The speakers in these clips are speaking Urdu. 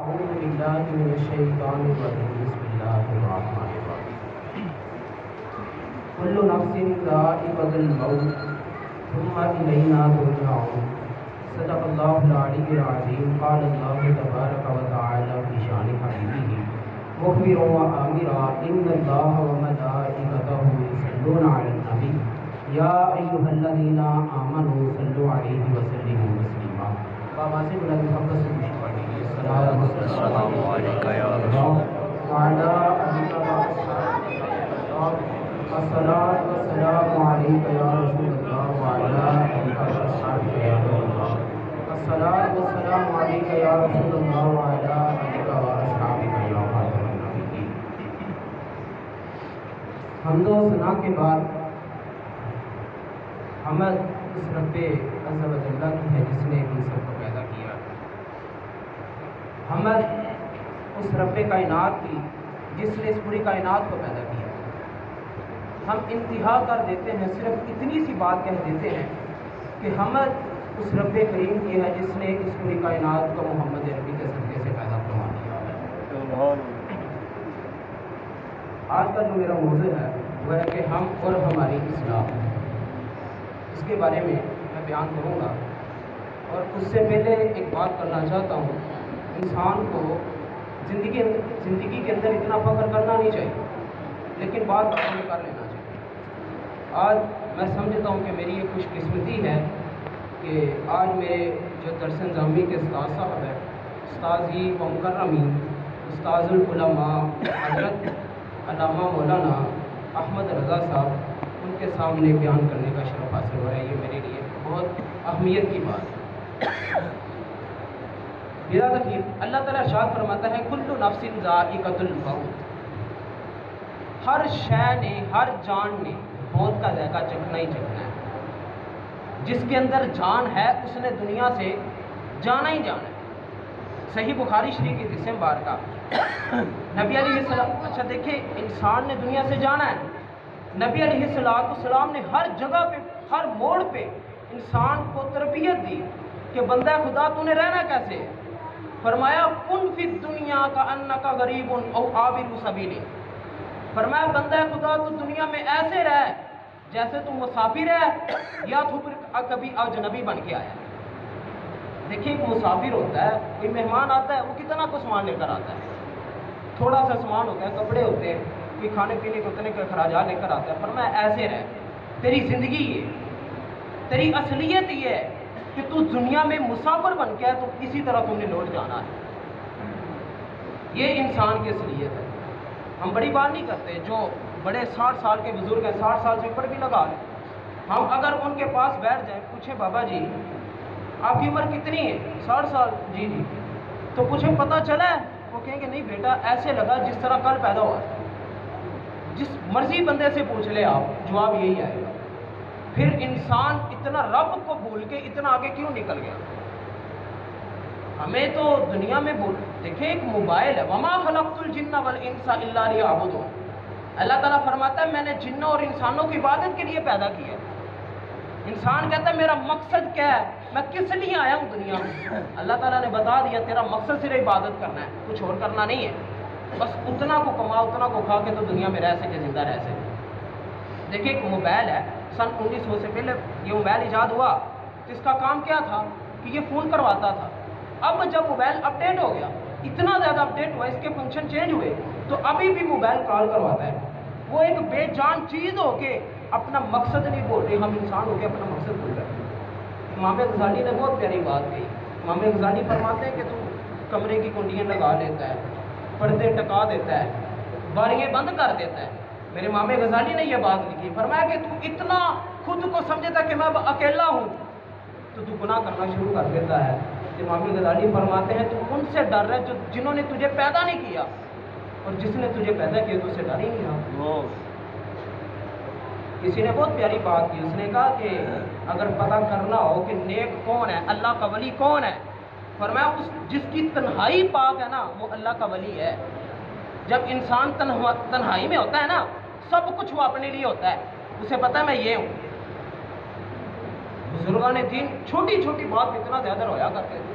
أعوذ بالله من الشيطان الرجيم بسم الله الرحمن الرحيم كل نفس ذائقة الموت ثم إلينا ترجعون صدق الله العلي العظيم قال الله تبارك وتعالى في شأن حبيبه مخبرا وآمرا إن الله وملائكته يصلون على النبي يا أيها الذين آمنوا صلوا عليه وسلموا تسليما بابا سے بلند محبت سے خوش پڑھیں گے السلام علیکم یا رسول وعلى آلك وأصحابك الصلاة والسلام عليك يا رسول الله وعلى آلك وأصحابك يا رسول الله الصلاة والسلام عليك يا رسول الله وعلى آلك وأصحابك يا خاتم النبيين. حمد و ثنا کے بعد حمد اس رب عز و جل کی ہے جس نے ان سب کو پیدا کیا. حمد اس رب کائنات کی جس نے اس پوری کائنات کو پیدا کیا. ہم انتہا کر دیتے ہیں, صرف اتنی سی بات کہہ دیتے ہیں کہ حمد اس رب کریم کی ہے جس نے اس پوری کائنات کو محمد عربی کے صدقے سے پیدا فرما دیا ہے. آج کا جو میرا موضوع ہے وہ ہے کہ ہم اور ہماری اصلاح. اس کے بارے میں بیان کروں گا, اور اس سے پہلے ایک بات کرنا چاہتا ہوں. انسان کو زندگی کے اندر اتنا فخر کرنا نہیں چاہیے, لیکن بات میں کر لینا چاہیے. آج میں سمجھتا ہوں کہ میری یہ خوش قسمتی ہے کہ آج میرے جو درس نظامی کے استاد صاحب ہیں, استاذی و مکرمی استاذ العلماء حضرت علامہ مولانا احمد رضا صاحب, ان کے سامنے بیان کرنے کا شرف حاصل ہو رہا ہے. یہ میرے لیے بہت اہمیت کی بات ہے. میرا ذکر اللہ تعالیٰ ارشاد فرماتا ہے کل نفس ذائقۃ الموت. ہر شے نے, ہر جان نے موت کا ذائقہ چکھنا ہی چکھنا ہے. جس کے اندر جان ہے اس نے دنیا سے جانا ہی جانا ہے. صحیح بخاری شریف کی 10 بار کا نبی علیہ السلام, اچھا دیکھیں, انسان نے دنیا سے جانا ہے. نبی علیہ السلام نے ہر جگہ پہ, ہر موڑ پہ انسان کو تربیت دی کہ بندہ خدا تو نے رہنا کیسے ہے. فرمایا کن فی الدنیا کا انک غریب او عابر سبیل. فرمایا بندہ خدا تو دنیا میں ایسے رہ جیسے تم مسافر ہے یا تو پھر کبھی اجنبی بن کے آیا. دیکھیں ایک مسافر ہوتا ہے, کوئی مہمان آتا ہے, وہ کتنا کو سامان لے کر آتا ہے. تھوڑا سا سامان ہوتا ہے, کپڑے ہوتے ہیں, کوئی کھانے پینے کے اتنے کے اخراجات لے کر آتا ہے. فرمایا ایسے رہ, تیری زندگی یہ, تیری اصلیت یہ ہے کہ تو دنیا میں مسافر بن کے ہے, تو اسی طرح تم نے لوٹ جانا ہے. یہ انسان کی اصلیت ہے. ہم بڑی بات نہیں کرتے, جو بڑے 60 سال کے بزرگ ہیں, 60 سال سے اوپر بھی لگا لیں, ہم اگر ان کے پاس بیٹھ جائیں, پوچھیں بابا جی آپ کی عمر کتنی ہے, 60 سال, جی جی, تو پوچھیں پتہ چلا ہے, وہ کہیں کہ نہیں بیٹا ایسے لگا جس طرح کل پیدا ہوا. جس مرضی بندے سے پوچھ لے آپ, جواب یہی آئے گا. پھر انسان اتنا رب کو بھول کے اتنا آگے کیوں نکل گیا؟ ہمیں تو دنیا میں دیکھیں ایک موبائل ہے, وما خلقت الجن والانس الا لیعبدون. اللہ تعالیٰ فرماتا ہے میں نے جنوں اور انسانوں کی عبادت کے لیے پیدا کیا. انسان کہتا ہے میرا مقصد کیا ہے, میں کس لیے آیا ہوں دنیا میں. اللہ تعالیٰ نے بتا دیا تیرا مقصد صرف عبادت کرنا ہے, کچھ اور کرنا نہیں ہے. بس اتنا کو کما, اتنا کو کھا کے تو دنیا میں رہ سکے, زندہ رہ سکے. دیکھیں ایک موبائل ہے, سن 1900 سے پہلے یہ موبائل ایجاد ہوا, تو اس کا کام کیا تھا کہ یہ فون کرواتا تھا. اب جب موبائل اپڈیٹ ہو گیا, اتنا زیادہ اپڈیٹ ہوا, اس کے فنکشن چینج ہوئے, تو ابھی بھی موبائل کال کرواتا ہے. وہ ایک بے جان چیز ہو کے اپنا مقصد نہیں بول رہی, ہم انسان ہو کے اپنا مقصد بول رہے ہیں. امام غزالی نے بہت پیاری بات کہی. امام غزالی فرماتے ہیں کہ تو کمرے کی کنڈیاں لگا لیتا ہے, پردے ٹکا دیتا ہے, باریاں بند کر دیتا ہے. میرے امام غزالی نے یہ بات لکھی, فرمایا کہ تو اتنا خود کو سمجھتا کہ میں اکیلا ہوں, تو گناہ کرنا شروع کر دیتا ہے. امام غزالی فرماتے ہیں تو ان سے ڈر رہے جنہوں نے تجھے پیدا نہیں کیا, اور جس نے تجھے پیدا کیا تو اس سے ڈر ہی نہیں رہا. کسی نے بہت پیاری بات کی, اس نے کہا کہ اگر پتہ کرنا ہو کہ نیک کون ہے, اللہ کا ولی کون ہے, فرمایا اس جس کی تنہائی پاک ہے نا وہ اللہ کا ولی ہے. جب انسان تنہائی میں ہوتا ہے نا, سب کچھ وہ اپنے لیے ہوتا ہے, اسے پتہ ہے میں یہ ہوں. بزرگان دین چھوٹی چھوٹی بات اتنا زیادہ رویا کرتے تھے.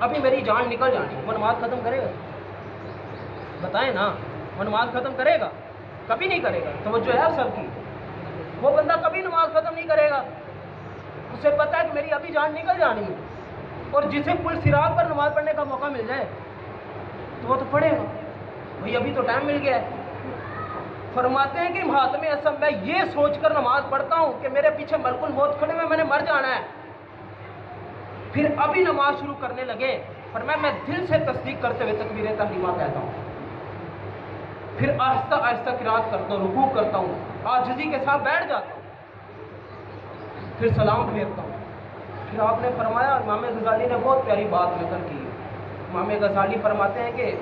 ابھی میری جان نکل جانی، وہ نماز ختم کرے گا؟ بتائیں نا، وہ نماز ختم کرے گا؟ کبھی نہیں کرے گا۔ توجہ ہے آپ سب کی؟ وہ بندہ کبھی نماز ختم نہیں کرے گا، اسے پتہ ہے کہ میری ابھی جان نکل جانی ہے، اور جسے پل صراط پر نماز پڑھنے کا موقع مل جائے تو وہ تو پڑھے گا، بھئی ابھی تو ٹائم مل گیا ہے۔ فرماتے ہیں کہ حاتم اسم میں یہ سوچ کر نماز پڑھتا ہوں کہ میرے پیچھے ملک الموت کھڑے ہوئے، میں نے مر جانا ہے، پھر ابھی نماز شروع کرنے لگے، فرمایا میں دل سے تصدیق کرتے ہوئے تکبیر تحریمہ کہتا ہوں، پھر آہستہ آہستہ قرات کرتا ہوں، رکوع کرتا ہوں، عاجزی کے ساتھ بیٹھ جاتا ہوں، پھر سلام پھیرتا ہوں۔ پھر آپ نے فرمایا، امام غزالی نے بہت پیاری بات نقل کی، امام غزالی فرماتے ہیں کہ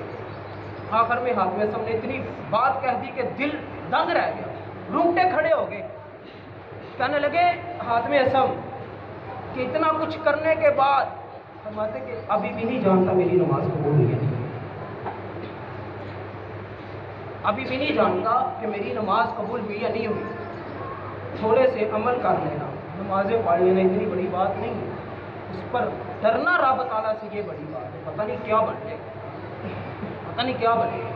آخر میں حاتم اسم نے اتنی بات کہہ دی کہ دل دنگ رہ گیا، رونگٹے کھڑے ہو گئے، کہنے لگے حاتم اسم کہ اتنا کچھ کرنے کے بعد، فرماتے کہ ابھی بھی نہیں جانتا میری نماز قبول ہوئی ہے نہیں، ابھی بھی نہیں جانتا کہ میری نماز قبول ہوئی یا نہیں ہوئی، تھوڑے سے عمل کر لینا، نمازیں پڑھ لینا اتنی بڑی بات نہیں ہے، اس پر ڈرنا رب تعالیٰ سے یہ بڑی بات ہے، پتہ نہیں کیا بن جائے، پتہ نہیں کیا بنے گا۔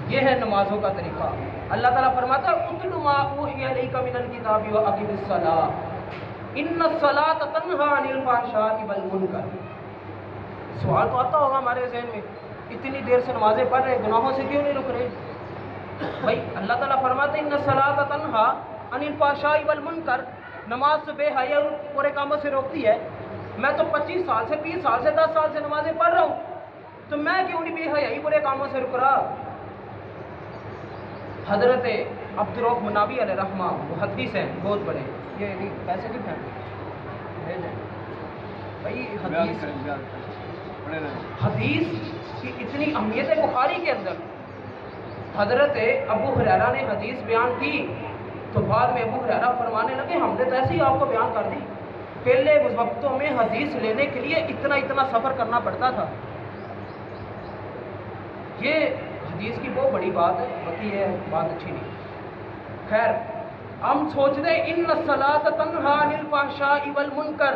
یہ ہے نمازوں کا طریقہ۔ اللہ تعالیٰ فرماتا ہے اتل ما اوحی الیک من الکتاب واقم الصلاۃ ان الصلاۃ تنہی عن الفحشاء والمنکر۔ سوال تو آتا ہوگا ہمارے ذہن میں، اتنی دیر سے نمازیں پڑھ رہے ہیں، گناہوں سے کیوں نہیں رک رہے؟ بھائی اللہ تعالیٰ فرماتے ہیں ان الصلاۃ تنہی عن الفحشاء والمنکر، نماز سے بے حیائی اور برے کاموں سے روکتی ہے۔ میں تو 25 سال سے 20 سال سے 10 سال سے نمازیں پڑھ رہا ہوں، تو میں کیوں نہیں بے حیائی برے کاموں سے رک رہا؟ حضرت عبدالرؤف مناوی علیہ رحمہ محدث ہیں بہت بڑے، یہ پیسے کتنے ہیں بھائی؟ حدیث کی اتنی اہمیت ہے بخاری کے اندر۔ حضرت ابو ہریرہ نے حدیث بیان کی تو بعد میں ابو ہریرہ فرمانے لگے ہم نے تو ایسے ہی آپ کو بیان کر دی، پہلے اس وقتوں میں حدیث لینے کے لیے اتنا سفر کرنا پڑتا تھا۔ یہ حدیث کی بہت بڑی بات ہے، باقی یہ بات اچھی نہیں۔ خیر، ہم سوچتے ہیں ان الصلاۃ تنہی عن الفحشاء والمنکر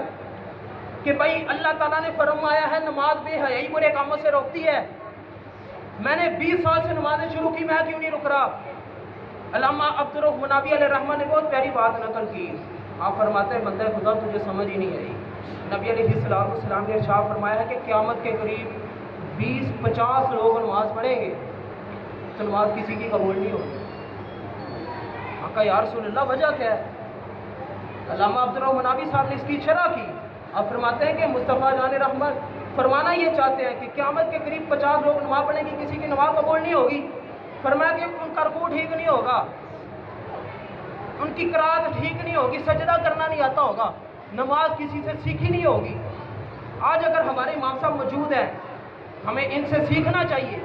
کہ بھائی اللہ تعالیٰ نے فرمایا ہے نماز بے حیائی برے کاموں سے روکتی ہے، میں نے 20 سال سے نمازیں شروع کی، میں کیوں نہیں رک رہا؟ علامہ عبدالرؤف مناوی علیہ رحمہ نے بہت پیاری بات نقل کی، آپ فرماتے ہیں بندہ خدا تجھے سمجھ ہی نہیں آئی، نبی علیہ السلام نے ارشاد فرمایا ہے کہ قیامت کے قریب 20-50 لوگ نماز پڑھیں گے تو نماز کسی کی قبول نہیں ہوگی۔ آقا یا رسول اللہ وجہ کیا ہے؟ علامہ عبدالرؤف مناوی صاحب نے اس کی شرح کی، آپ فرماتے ہیں کہ مصطفیٰ جان رحمت فرمانا یہ چاہتے ہیں کہ قیامت کے قریب 50 لوگ نماز پڑھیں گے، کسی کی نماز قبول نہیں ہوگی۔ فرمایا کہ ان کا رکوع ٹھیک نہیں ہوگا، ان کی قرات ٹھیک نہیں ہوگی، سجدہ کرنا نہیں آتا ہوگا، نماز کسی سے سیکھی نہیں ہوگی۔ آج اگر ہمارے امام صاحب موجود ہیں، ہمیں ان سے سیکھنا چاہیے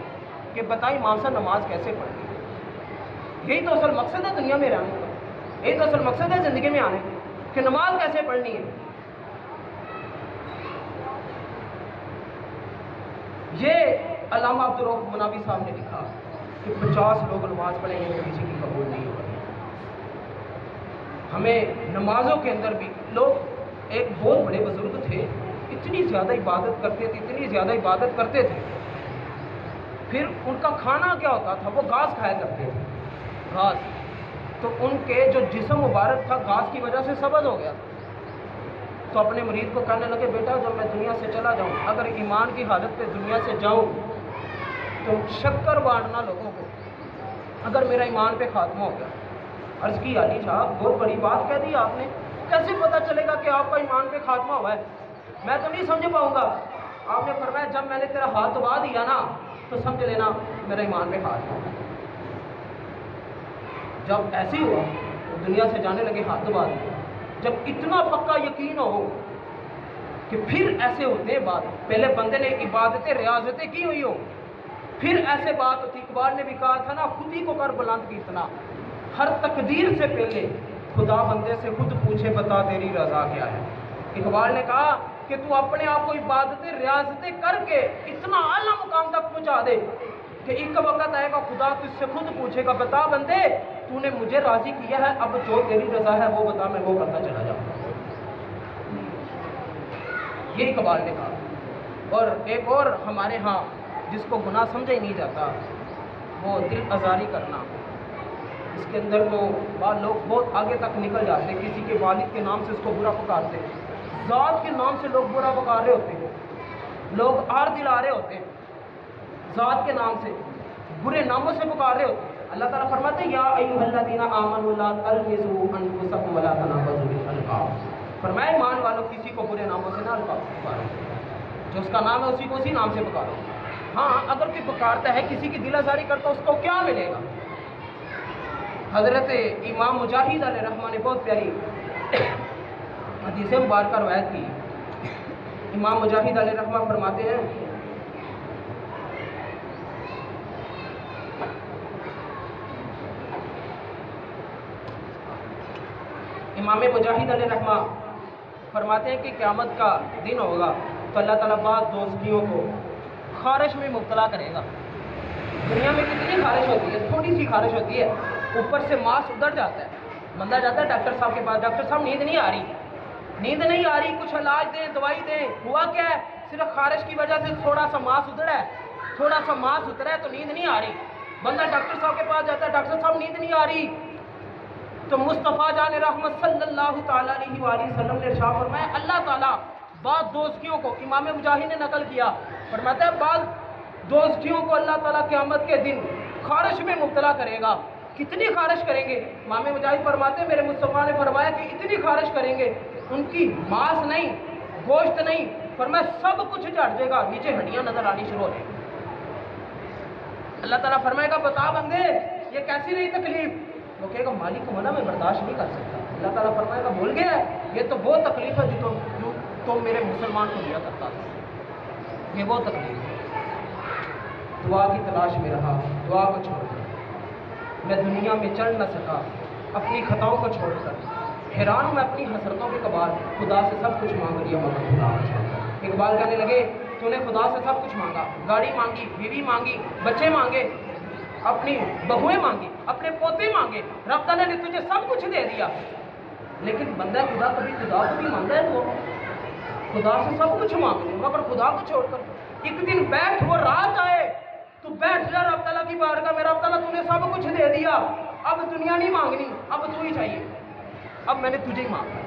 کہ بتائیں امام صاحب نماز کیسے پڑھیں گے؟ یہی تو اصل مقصد ہے دنیا میں رہنے کا، یہی تو اصل مقصد ہے زندگی میں آنے کا کہ نماز کیسے پڑھنی ہے۔ یہ علامہ عبدالرؤف مناوی صاحب نے لکھا کہ 50 لوگ نماز پڑھیں گے کسی کی قبول نہیں ہوگی۔ ہمیں نمازوں کے اندر بھی لوگ، ایک بہت بڑے بزرگ تھے، اتنی زیادہ عبادت کرتے تھے، اتنی زیادہ عبادت کرتے تھے، پھر ان کا کھانا کیا ہوتا تھا؟ وہ گھاس کھایا کرتے تھے، گھاس، تو ان کے جو جسم مبارک تھا گھاس کی وجہ سے سبز ہو گیا، تو اپنے مرید کو کہنے لگے بیٹا جب میں دنیا سے چلا جاؤں، اگر ایمان کی حالت پہ دنیا سے جاؤں تو شکر بانٹنا لوگوں کو، اگر میرا ایمان پہ خاتمہ ہو گیا۔ عرض کی علی صاحب بہت بڑی بات کہہ دی آپ نے، کیسے پتہ چلے گا کہ آپ کا ایمان پہ خاتمہ ہوا ہے؟ میں تو نہیں سمجھ پاؤں گا۔ آپ نے فرمایا جب میں نے تیرا ہاتھ دبا دیا نا تو سمجھ لینا میرا ایمان پہ خاتمہ ہوا۔ جب ایسے ہی ہوا تو دنیا سے جانے لگے، ہاتھ دبا دیا۔ جب اتنا پکا یقین ہو کہ پھر ایسے ہوتے ہیں بات، پہلے بندے نے عبادتیں ریاضتیں کی ہوئی ہو پھر ایسے بات ہوتی۔ اقبال نے بھی کہا تھا نا، خود ہی کو کر بلند کی اتنا، ہر تقدیر سے پہلے خدا بندے سے خود پوچھے بتا تیری رضا کیا ہے۔ اقبال نے کہا کہ تو اپنے آپ کو عبادتیں ریاضتیں کر کے اتنا اعلیٰ مقام تک پہنچا دے کہ ایک وقت آئے گا خدا تجھ سے خود پوچھے گا بتا بندے تو نے مجھے راضی کیا ہے، اب جو تیری رضا ہے وہ بتا، میں وہ کرتا چلا جاؤں۔ یہ اقبال نے کہا. اور ایک اور ہمارے ہاں جس کو گناہ سمجھا ہی نہیں جاتا وہ دل آزاری کرنا. اس کے اندر تو بعض لوگ بہت آگے تک نکل جاتے ہیں. کسی کے والد کے نام سے اس کو برا پکارتے ہیں, ذات کے نام سے لوگ برا پکار رہے ہوتے ہیں, لوگ آر دل آ رہے ہوتے ہیں, ذات کے نام سے برے ناموں سے پکار رہے ہوتے ہیں. اللہ تعالیٰ فرماتے ہیں یا ایھا الذین آمنوا لا تلمزوا انفسکم ولا تنابزوا بالالقاب. فرمایا ایمان والوں کسی کو برے ناموں سے نہ القاب پکارو, جو اس کا نام ہے اسی کو اسی نام سے پکارو. ہاں اگر کوئی پکارتا ہے کسی کی دل آزاری کرتا اس کو کیا ملے گا؟ حضرت امام مجاہد علیہ رحمہ نے بہت پیاری حدیث مبارکہ روایت کی. امام مجاہد علیہ رحمہ فرماتے ہیں امام مجاہد علیہ رحمہ فرماتے ہیں کہ قیامت کا دن ہوگا تو اللہ تعالیٰ بعض دوستیوں کو خارش میں مبتلا کرے گا. دنیا میں کتنی خارش ہوتی ہے, تھوڑی سی خارش ہوتی ہے, اوپر سے ماس ادھر جاتا ہے, بندہ جاتا ہے ڈاکٹر صاحب کے پاس, ڈاکٹر صاحب نیند نہیں آ رہی, نیند نہیں آ رہی, کچھ علاج دیں, دوائی دیں. ہوا کیا ہے؟ صرف خارش کی وجہ سے تھوڑا سا ماس اترا ہے, تھوڑا سا ماس اترا ہے تو نیند نہیں آ رہی. بندہ ڈاکٹر صاحب کے پاس جاتا ہے, ڈاکٹر صاحب نیند نہیں آ رہی. تو مصطفیٰ جان رحمت صلی اللہ تعالیٰ علیہ وآلہ وسلم نے ارشاد فرمایا اللہ تعالیٰ بعض دوستیوں کو, امام مجاہد نے نقل کیا, فرماتا ہے بعض دوستیوں کو اللہ تعالیٰ قیامت کے دن خارش میں مبتلا کرے گا. کتنی خارش کریں گے؟ امام مجاہد فرماتے ہیں میرے مصطفیٰ نے فرمایا کہ اتنی خارش کریں گے ان کی ماس نہیں, گوشت نہیں, فرمایا سب کچھ جھڑ جائے گا, نیچے ہڈیاں نظر آنی شروع ہو جائیں گی. اللہ تعالیٰ فرمائے گا بتا بندے یہ کیسی رہی تکلیف؟ وہ کہے گا مالک کو منع میں برداشت نہیں کر سکتا. اللہ تعالیٰ فرمائے گا بھول گیا یہ تو وہ تکلیف ہے جو تم میرے مسلمان کو دیا کرتا تھا, یہ وہ تکلیف ہے. دعا کی تلاش میں رہا, دعا کو چھوڑ کر میں دنیا میں چڑھ نہ سکا, اپنی خطاؤں کو چھوڑ کر حیران ہوں میں اپنی حسرتوں کے کبار, خدا سے سب کچھ مانگ لیا مگر خدا. اقبال کہنے لگے تو نے خدا سے سب کچھ مانگا, گاڑی مانگی, بیوی مانگی, بچے مانگے, اپنی بہویں مانگی, اپنے پوتے مانگے, رب تعالیٰ نے تجھے سب کچھ دے دیا. لیکن بندہ خدا کبھی خدا کو بھی مانگتا ہے, وہ خدا سے سب کچھ مانگ لے مگر خدا کو چھوڑ کر. ایک دن بیٹھ, وہ رات آئے تو بیٹھ جا رب تعالیٰ کی بارگاہ میں, رب تعالیٰ تو نے سب کچھ دے دیا, اب دنیا نہیں مانگنی, اب تو ہی چاہیے, اب میں نے تجھے ہی مانگا.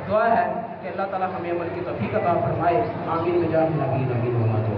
دعا ہے کہ اللہ تعالیٰ ہمیں عمل کی توفیق عطا فرمائے. آمین بجاہ نبی.